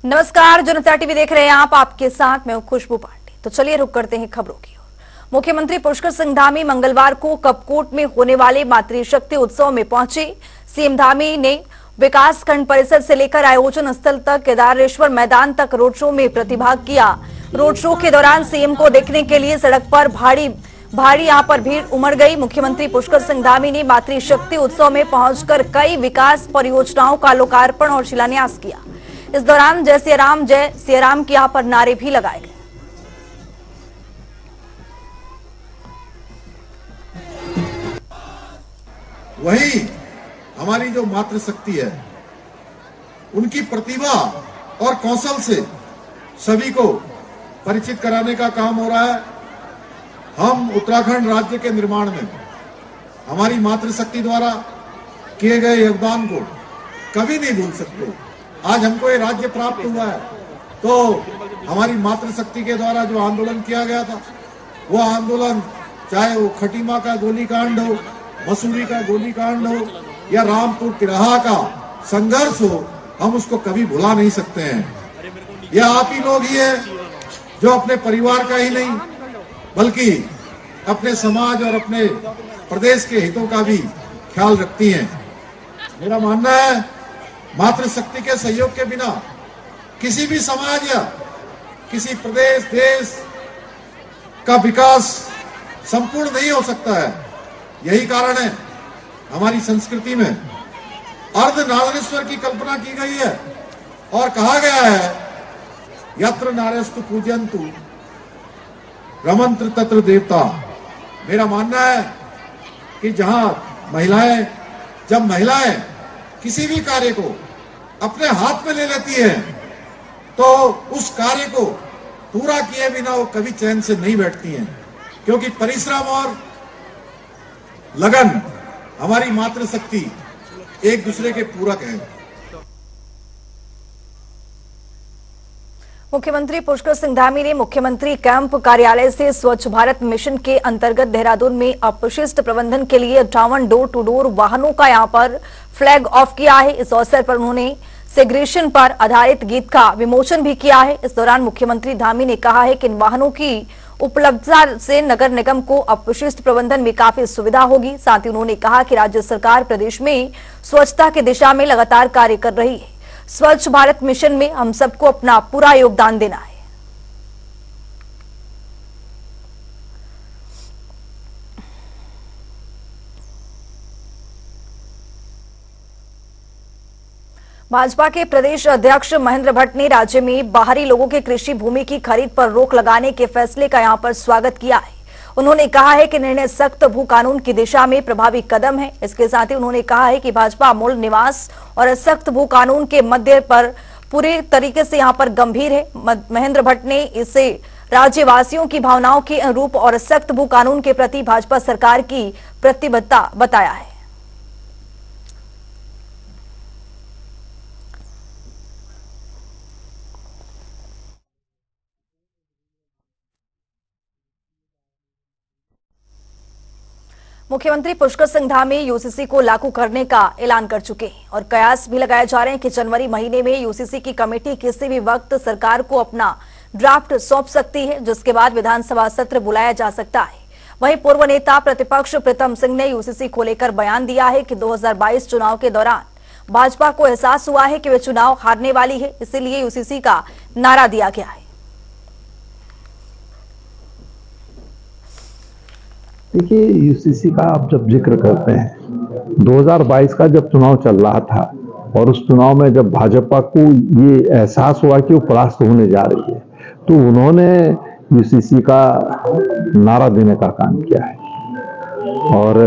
नमस्कार, जनता टीवी देख रहे हैं आप। आपके साथ मैं हूं खुशबू पांडे। तो चलिए रुक करते हैं खबरों की ओर। मुख्यमंत्री पुष्कर सिंह धामी मंगलवार को कपकोट में होने वाले मातृशक्ति उत्सव में पहुंचे। सीएम धामी ने विकास खंड परिसर से लेकर आयोजन स्थल तक केदारेश्वर मैदान तक रोड शो में प्रतिभाग किया। रोड शो के दौरान सीएम को देखने के लिए सड़क पर भारी यहां पर भीड़ उमड़ गई। मुख्यमंत्री पुष्कर सिंह धामी ने मातृशक्ति उत्सव में पहुंचकर कई विकास परियोजनाओं का लोकार्पण और शिलान्यास किया। इस दौरान जय सिया राम के यहां पर नारे भी लगाए गए। वही हमारी जो मातृशक्ति है, उनकी प्रतिभा और कौशल से सभी को परिचित कराने का काम हो रहा है। हम उत्तराखंड राज्य के निर्माण में हमारी मातृशक्ति द्वारा किए गए योगदान को कभी नहीं भूल सकते। आज हमको ये राज्य प्राप्त हुआ है तो हमारी मातृशक्ति के द्वारा जो आंदोलन किया गया था, वो आंदोलन चाहे वो खटीमा का गोलीकांड हो, मसूरी का गोलीकांड हो या रामपुर तिराहा का संघर्ष हो, हम उसको कभी भुला नहीं सकते हैं। यह आप ही लोग ही हैं जो अपने परिवार का ही नहीं बल्कि अपने समाज और अपने प्रदेश के हितों का भी ख्याल रखती हैं। मेरा मानना है मातृशक्ति के सहयोग के बिना किसी भी समाज या किसी प्रदेश देश का विकास संपूर्ण नहीं हो सकता है। यही कारण है हमारी संस्कृति में अर्धनारीश्वर की कल्पना की गई है और कहा गया है यत्र नार्यस्तु पूजयन्तु रमन्त्र तत्र देवता। मेरा मानना है कि जब महिलाएं किसी भी कार्य को अपने हाथ में ले लेती है तो उस कार्य को पूरा किए बिना वो कभी चैन से नहीं बैठती हैं, क्योंकि परिश्रम और लगन हमारी मातृशक्ति एक दूसरे के पूरक हैं। मुख्यमंत्री पुष्कर सिंह धामी ने मुख्यमंत्री कैंप कार्यालय से स्वच्छ भारत मिशन के अंतर्गत देहरादून में अपशिष्ट प्रबंधन के लिए 58 डोर टू डोर वाहनों का यहां पर फ्लैग ऑफ किया है। इस अवसर पर उन्होंने सेग्रेशन पर आधारित गीत का विमोचन भी किया है। इस दौरान मुख्यमंत्री धामी ने कहा है कि इन वाहनों की उपलब्धता से नगर निगम को अपशिष्ट प्रबंधन में काफी सुविधा होगी। साथ ही उन्होंने कहा कि राज्य सरकार प्रदेश में स्वच्छता की दिशा में लगातार कार्य कर रही है। स्वच्छ भारत मिशन में हम सबको अपना पूरा योगदान देना है। भाजपा के प्रदेश अध्यक्ष महेंद्र भट्ट ने राज्य में बाहरी लोगों के कृषि भूमि की खरीद पर रोक लगाने के फैसले का यहां पर स्वागत किया है। उन्होंने कहा है कि निर्णय सख्त भू कानून की दिशा में प्रभावी कदम है। इसके साथ ही उन्होंने कहा है कि भाजपा मूल निवास और सख्त भू कानून के मध्य पर पूरे तरीके से यहां पर गंभीर है। महेंद्र भट्ट ने इसे राज्यवासियों की भावनाओं के अनुरूप और सख्त भू कानून के प्रति भाजपा सरकार की प्रतिबद्धता बताया है। मुख्यमंत्री पुष्कर सिंह धामी यूसीसी को लागू करने का ऐलान कर चुके हैं और कयास भी लगाए जा रहे हैं कि जनवरी महीने में यूसीसी की कमेटी किसी भी वक्त सरकार को अपना ड्राफ्ट सौंप सकती है, जिसके बाद विधानसभा सत्र बुलाया जा सकता है। वहीं पूर्व नेता प्रतिपक्ष प्रीतम सिंह ने यूसीसी को लेकर बयान दिया है कि 2022 चुनाव के दौरान भाजपा को एहसास हुआ है कि वे चुनाव हारने वाली है, इसीलिए यूसीसी का नारा दिया गया है। देखिए, यूसीसी का आप जब जिक्र करते हैं, 2022 का जब चुनाव चल रहा था और उस चुनाव में जब भाजपा को ये एहसास हुआ कि वो परास्त होने जा रही है, तो उन्होंने यूसीसी का नारा देने का काम किया है और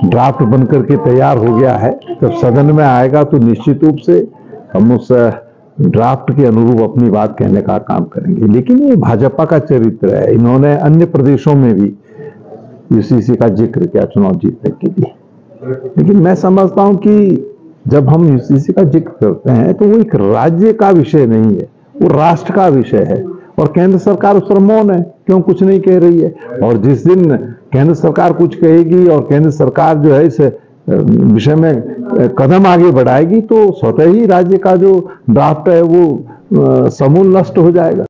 ड्राफ्ट बनकर के तैयार हो गया है। जब सदन में आएगा तो निश्चित रूप से हम उस ड्राफ्ट के अनुरूप अपनी बात कहने का काम करेंगे। लेकिन ये भाजपा का चरित्र है, इन्होंने अन्य प्रदेशों में भी यूसीसी का जिक्र किया चुनाव जीतने के लिए। लेकिन मैं समझता हूं कि जब हम यूसीसी का जिक्र करते हैं तो वो एक राज्य का विषय नहीं है, वो राष्ट्र का विषय है और केंद्र सरकार उस पर मौन है, क्यों कुछ नहीं कह रही है। और जिस दिन केंद्र सरकार कुछ कहेगी और केंद्र सरकार जो है इस विषय में कदम आगे बढ़ाएगी तो स्वतः ही राज्य का जो ड्राफ्ट है वो समूल नष्ट हो जाएगा।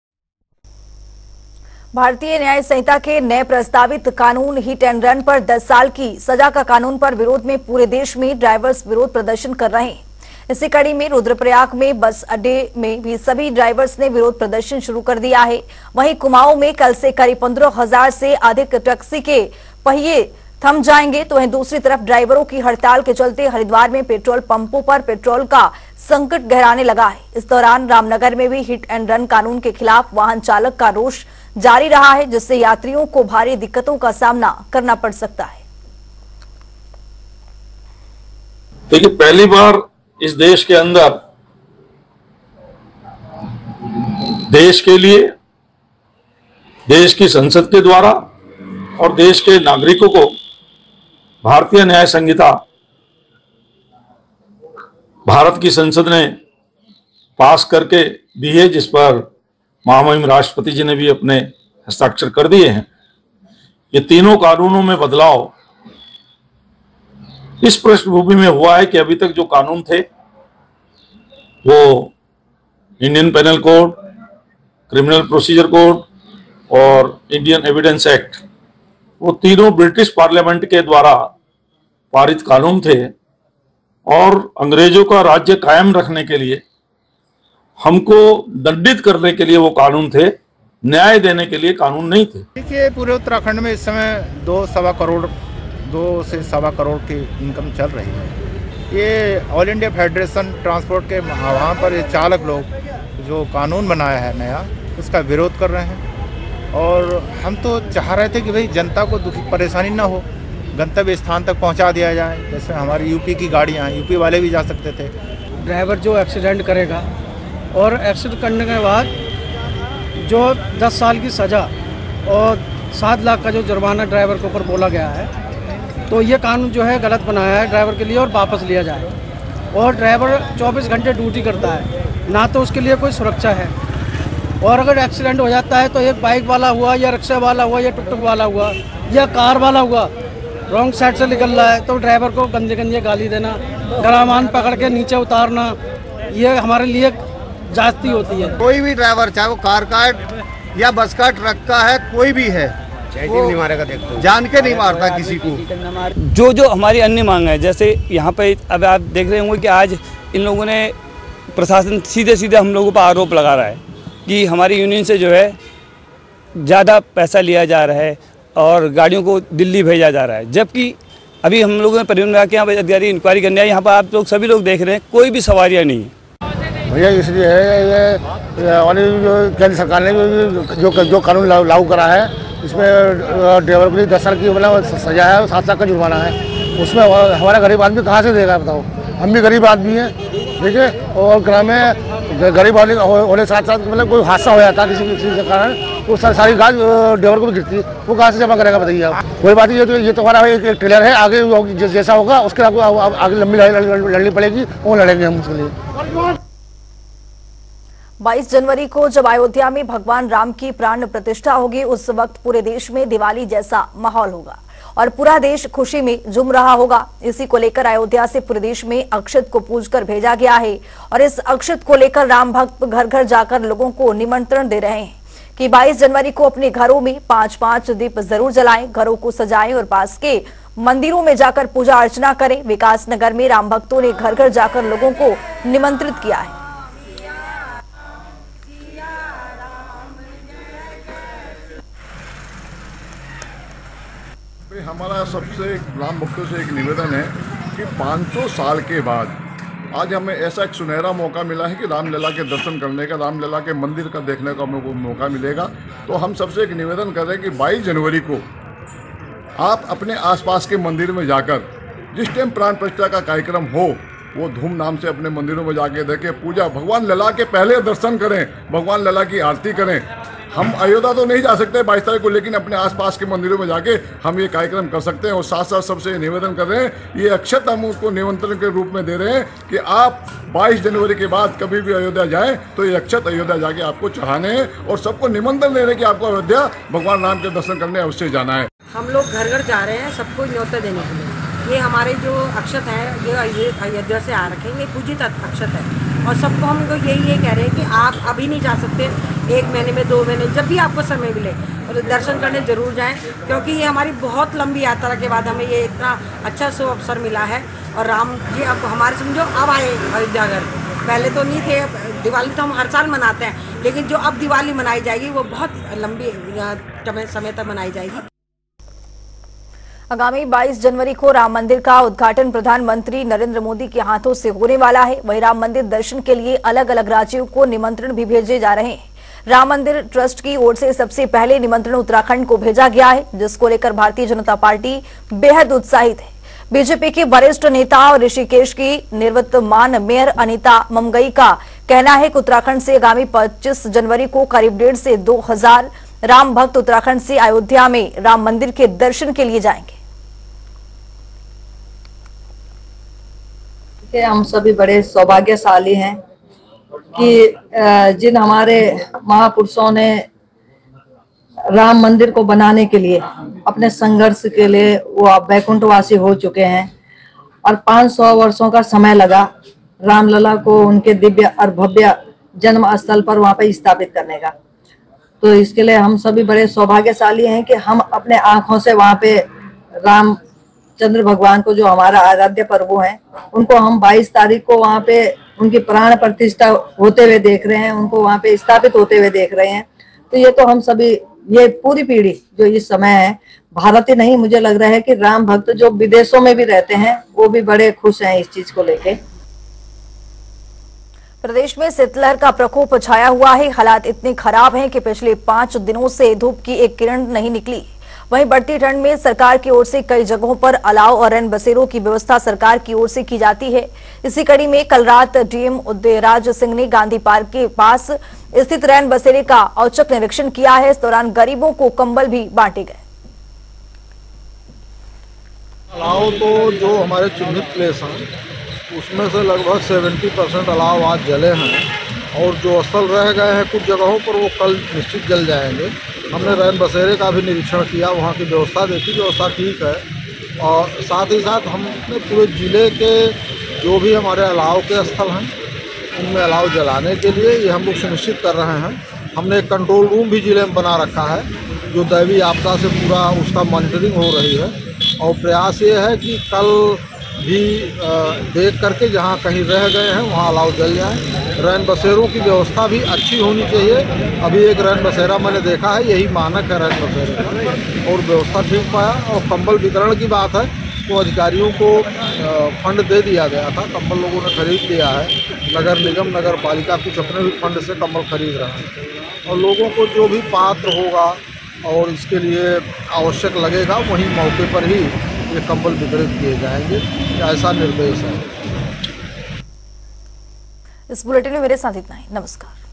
भारतीय न्याय संहिता के नए प्रस्तावित कानून हिट एंड रन पर 10 साल की सजा का कानून पर विरोध में पूरे देश में ड्राइवर्स विरोध प्रदर्शन कर रहे हैं। इसी कड़ी में रुद्रप्रयाग में बस अड्डे में भी सभी ड्राइवर्स ने विरोध प्रदर्शन शुरू कर दिया है। वहीं कुमाऊं में कल से करीब 15,000 से अधिक टैक्सी के पहिए थम जाएंगे। तो वहीं दूसरी तरफ ड्राइवरों की हड़ताल के चलते हरिद्वार में पेट्रोल पंपों पर पेट्रोल का संकट गहराने लगा है। इस दौरान रामनगर में भी हिट एंड रन कानून के खिलाफ वाहन चालक का रोष जारी रहा है, जिससे यात्रियों को भारी दिक्कतों का सामना करना पड़ सकता है। देखिए, पहली बार इस देश के अंदर देश के लिए, देश की संसद के द्वारा और देश के नागरिकों को भारतीय न्याय संहिता भारत की संसद ने पास करके दी है, जिस पर महामहिम राष्ट्रपति जी ने भी अपने हस्ताक्षर कर दिए हैं। ये तीनों कानूनों में बदलाव इस पृष्ठभूमि में हुआ है कि अभी तक जो कानून थे वो Indian penal code, criminal procedure code और इंडियन एविडेंस एक्ट, वो तीनों ब्रिटिश पार्लियामेंट के द्वारा पारित कानून थे और अंग्रेजों का राज्य कायम रखने के लिए, हमको दंडित करने के लिए वो कानून थे, न्याय देने के लिए कानून नहीं थे। देखिए, पूरे उत्तराखंड में इस समय 2 से सवा करोड़ की इनकम चल रही है। ये ऑल इंडिया फेडरेशन ट्रांसपोर्ट के वहाँ पर ये चालक लोग जो कानून बनाया है नया, उसका विरोध कर रहे हैं। और हम तो चाह रहे थे कि भाई जनता को परेशानी ना हो, गंतव्य स्थान तक पहुँचा दिया जाए। जैसे हमारी यूपी की गाड़ियाँ, यूपी वाले भी जा सकते थे। ड्राइवर जो एक्सीडेंट करेगा और एक्सीडेंट करने के बाद जो 10 साल की सज़ा और 7 लाख का जो जुर्माना ड्राइवर के ऊपर बोला गया है, तो ये कानून जो है गलत बनाया है ड्राइवर के लिए और वापस लिया जाए। और ड्राइवर 24 घंटे ड्यूटी करता है, ना तो उसके लिए कोई सुरक्षा है। और अगर एक्सीडेंट हो जाता है तो एक बाइक वाला हुआ या रिक्शा वाला हुआ या टुकटुक वाला हुआ या कार वाला हुआ, रॉन्ग साइड से निकल रहा है तो ड्राइवर को गंदे गंदे गाली देना, गलामान पकड़ के नीचे उतारना, ये हमारे लिए जाती होती है। कोई भी ड्राइवर, चाहे वो कार का या बस का, ट्रक का है, कोई भी है, वो नहीं मारेगा, देखते जान के नहीं मारता किसी को। जो हमारी अन्य मांग है, जैसे यहाँ पे अब आप देख रहे होंगे कि आज इन लोगों ने, प्रशासन सीधे सीधे हम लोगों पर आरोप लगा रहा है कि हमारी यूनियन से जो है ज़्यादा पैसा लिया जा रहा है और गाड़ियों को दिल्ली भेजा जा रहा है। जबकि अभी हम लोगों ने परिवहन विभाग के यहाँ पर अधिकारी इंक्वायरी करने आए, यहाँ पर आप लोग सभी लोग देख रहे हैं कोई भी सवारियाँ नहीं है। भैया इसलिए है ये केंद्र सरकार ने जो कानून लागू करा है, इसमें ड्राइवर के लिए 10 साल की सजा है और 7 लाख का जुर्माना है। उसमें हमारा गरीब आदमी कहाँ से देगा बताओ? हम भी गरीब आदमी हैं, ठीक है। और ग्राम में गरीब आदमी होने के साथ साथ मतलब कोई हादसा हो जाता है किसी के कारण, तो सारी गाड़ी ड्राइवर को भी गिरती, वो कहाँ से जमा करेगा बताइए आप? कोई बात नहीं, ये तो हमारा एक ट्रेलर है, आगे जैसा होगा उसके आगे लंबी लड़नी पड़ेगी, वो लड़ेंगे हम उसके लिए। 22 जनवरी को जब अयोध्या में भगवान राम की प्राण प्रतिष्ठा होगी, उस वक्त पूरे देश में दिवाली जैसा माहौल होगा और पूरा देश खुशी में झूम रहा होगा। इसी को लेकर अयोध्या से पूरे देश में अक्षत को पूजकर भेजा गया है और इस अक्षत को लेकर राम भक्त घर घर जाकर लोगों को निमंत्रण दे रहे हैं कि 22 जनवरी को अपने घरों में 5-5 दीप जरूर जलाएं, घरों को सजाएं और पास के मंदिरों में जाकर पूजा अर्चना करें। विकास नगर में राम भक्तों ने घर घर जाकर लोगों को निमंत्रित किया है। हमारा सबसे राम भक्तों से एक निवेदन है कि 500 साल के बाद आज हमें ऐसा एक सुनहरा मौका मिला है कि रामलला के दर्शन करने का, रामलला के मंदिर का देखने का हमको मौका मिलेगा। तो हम सबसे एक निवेदन कर रहे हैं कि 22 जनवरी को आप अपने आसपास के मंदिर में जाकर जिस टाइम प्राण प्रतिष्ठा का कार्यक्रम हो वो धूमधाम से अपने मंदिरों में जाके देखें, पूजा, भगवान लला के पहले दर्शन करें, भगवान लला की आरती करें। हम अयोध्या तो नहीं जा सकते 22 तारीख को, लेकिन अपने आसपास के मंदिरों में जाके हम ये कार्यक्रम कर सकते हैं। और साथ साथ सबसे निवेदन कर रहे हैं, ये अक्षत हम उसको निमंत्रण के रूप में दे रहे हैं कि आप 22 जनवरी के बाद कभी भी अयोध्या जाएं तो ये अक्षत अयोध्या जाके आपको चढ़ाने हैं और सबको निमंत्रण दे रहे हैं कि आपको अयोध्या भगवान राम के दर्शन करने अवश्य जाना है। हम लोग घर घर जा रहे हैं सबको न्योता देने के लिए। ये हमारे जो अक्षत है, ये अयोध्या से आ रखे हैं, ये पूजित अक्षत है। और सबको हम लोग यही कह रहे हैं कि आप अभी नहीं जा सकते, 1 महीने में 2 महीने जब भी आपको समय मिले और दर्शन करने जरूर जाएं, क्योंकि ये हमारी बहुत लंबी यात्रा के बाद हमें ये इतना अच्छा अवसर मिला है। और राम जी अब हमारे समझो अब आए अयोध्या घर, पहले तो नहीं थे। दिवाली तो हम हर साल मनाते हैं, लेकिन जो अब दिवाली मनाई जाएगी वो बहुत लंबी समय तक मनाई जाएगी। आगामी 22 जनवरी को राम मंदिर का उद्घाटन प्रधानमंत्री नरेंद्र मोदी के हाथों से होने वाला है। वहीं राम मंदिर दर्शन के लिए अलग अलग राज्यों को निमंत्रण भी भेजे जा रहे हैं। राम मंदिर ट्रस्ट की ओर से सबसे पहले निमंत्रण उत्तराखंड को भेजा गया है, जिसको लेकर भारतीय जनता पार्टी बेहद उत्साहित है। बीजेपी के वरिष्ठ नेता और ऋषिकेश की निवर्तमान मेयर अनीता ममगई का कहना है कि उत्तराखंड से आगामी 25 जनवरी को करीब 1.5 से 2,000 राम भक्त उत्तराखंड से अयोध्या में राम मंदिर के दर्शन के लिए जाएंगे। हम सभी बड़े सौभाग्यशाली हैं कि जिन हमारे महापुरुषों ने राम मंदिर को बनाने के लिए अपने संघर्ष के लिए वो अब वैकुंठवासी हो चुके हैं और 500 वर्षों का समय लगा रामलला को उनके दिव्य और भव्य जन्म स्थल पर वहां पर स्थापित करने का। तो इसके लिए हम सभी बड़े सौभाग्यशाली हैं कि हम अपने आंखों से वहां पे रामचंद्र भगवान को, जो हमारा आराध्य प्रभु हैं, उनको हम 22 तारीख को वहां पे उनकी प्राण प्रतिष्ठा होते हुए देख रहे हैं, उनको वहां पे स्थापित होते हुए देख रहे हैं। तो ये तो हम सभी, ये पूरी पीढ़ी जो इस समय है, भारत ही नहीं, मुझे लग रहा है कि राम भक्त जो विदेशों में भी रहते हैं वो भी बड़े खुश हैं इस चीज को लेके। प्रदेश में शीतलहर का प्रकोप छाया हुआ है। हालात इतने खराब हैं कि पिछले 5 दिनों से धूप की एक किरण नहीं निकली। वहीं बढ़ती ठंड में सरकार की ओर से कई जगहों पर अलाव और रैन बसेरों की व्यवस्था सरकार की ओर से की जाती है। इसी कड़ी में कल रात डीएम उदयराज सिंह ने गांधी पार्क के पास स्थित रैन बसेरे का औचक निरीक्षण किया है। इस दौरान गरीबों को कंबल भी बांटे गए। अलाव तो जो हमारे चिन्हित प्लेस हैं उसमें से लगभग 70% अलाव आज जले हैं और जो स्थल रह गए हैं कुछ जगहों पर वो कल निश्चित जल जाएंगे। हमने रैन बसेरे का भी निरीक्षण किया, वहाँ की व्यवस्था देखी, व्यवस्था ठीक है। और साथ ही साथ हमने पूरे ज़िले के जो भी हमारे अलाव के स्थल हैं उनमें अलाव जलाने के लिए ये हम लोग सुनिश्चित कर रहे हैं। हमने एक कंट्रोल रूम भी ज़िले में बना रखा है जो दैवीय आपदा से पूरा उसका मॉनिटरिंग हो रही है। और प्रयास ये है कि कल भी देख करके जहाँ कहीं रह गए हैं वहाँ अलाव जल जाए। रैन बसेरों की व्यवस्था भी अच्छी होनी चाहिए। अभी एक रैन बसेरा मैंने देखा है, यही मानक है रैन बसेरे का, और व्यवस्था ठीक पाया। और कंबल वितरण की बात है तो अधिकारियों को फंड दे दिया गया था, कंबल लोगों ने खरीद लिया है। नगर निगम, नगर पालिका कुछ अपने भी फंड से कंबल खरीद रहा है और लोगों को जो भी पात्र होगा और इसके लिए आवश्यक लगेगा वहीं मौके पर ही ये कंबल वितरित किए जाएंगे, ऐसा निर्देश है। इस बुलेटिन में मेरे साथ इतना ही। नमस्कार।